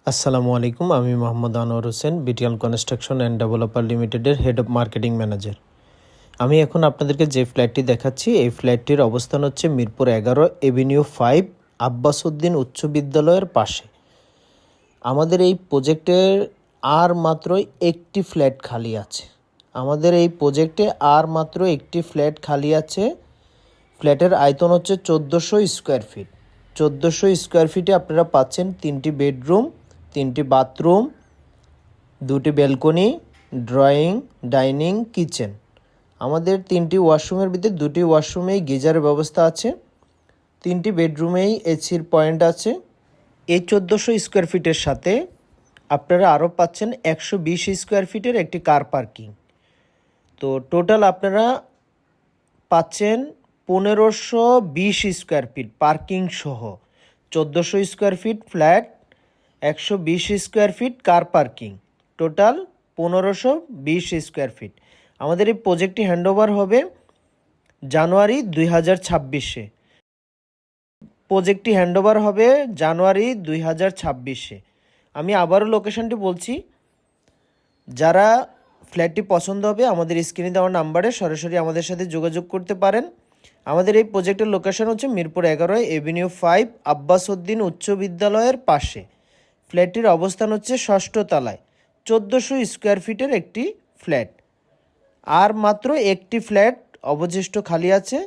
আসসালামু আলাইকুম, আমি Mohammad Anwar Hossain, BTL construction and developer লিমিটেডের হেড অফ মার্কেটিং ম্যানেজার। আমি এখন আপনাদেরকে যে ফ্ল্যাটটি দেখাচ্ছি, এই ফ্ল্যাটটির অবস্থান হচ্ছে মিরপুর 11 এভিনিউ 5 আব্বাস উদ্দিন উচ্চ বিদ্যালয়ের পাশে। আমাদের এই প্রজেক্টের আর মাত্র একটি ফ্ল্যাট খালি আছে। ফ্ল্যাটের আয়তন হচ্ছে 1400 স্কোয়ার ফিট। 1400 স্কোয়ার ফিটে আপনারা পাচ্ছেন 3টি বেডরুম, 3টি বাথরুম, 2টি ব্যালকনি, ড্রয়িং, ডাইনিং, কিচেন। আমাদের 3টি ওয়াশরুমের ভিতরে 2টি ওয়াশরুমেই গিজারের ব্যবস্থা আছে, 3টি বেডরুমেই এসির পয়েন্ট আছে। এই 1400 স্কোয়ার ফিটের সাথে আপনারা আরও পাচ্ছেন 120 স্কোয়ার ফিটের একটি কার পার্কিং। তো টোটাল আপনারা পাচ্ছেন 1520 স্কোয়ার ফিট পার্কিং সহ। 1400 square feet flat, 120 square feet car parking, total 1520 square feet. আমাদের এই প্রজেক্টটি হ্যান্ডওভার হবে জানুয়ারি 2026-এ। আমি আবারও লোকেশনটি বলছি, যারা ফ্ল্যাটটি পছন্দ হবে আমাদের স্ক্রিনে দেওয়া নাম্বারে সরাসরি আমাদের সাথে যোগাযোগ করতে পারেন। আমাদের এই প্রজেক্টের লোকেশন হচ্ছে মিরপুর 11 এভিনিউ 5 আব্বাস উদ্দিন উচ্চ বিদ্যালয়ের পাশে। ফ্ল্যাটটির অবস্থান হচ্ছে 6ষ্ঠ তলায়। 1400 স্কোয়ার ফিটের একটি ফ্ল্যাট। আর মাত্র একটি ফ্ল্যাট অবশিষ্ট খালি আছে।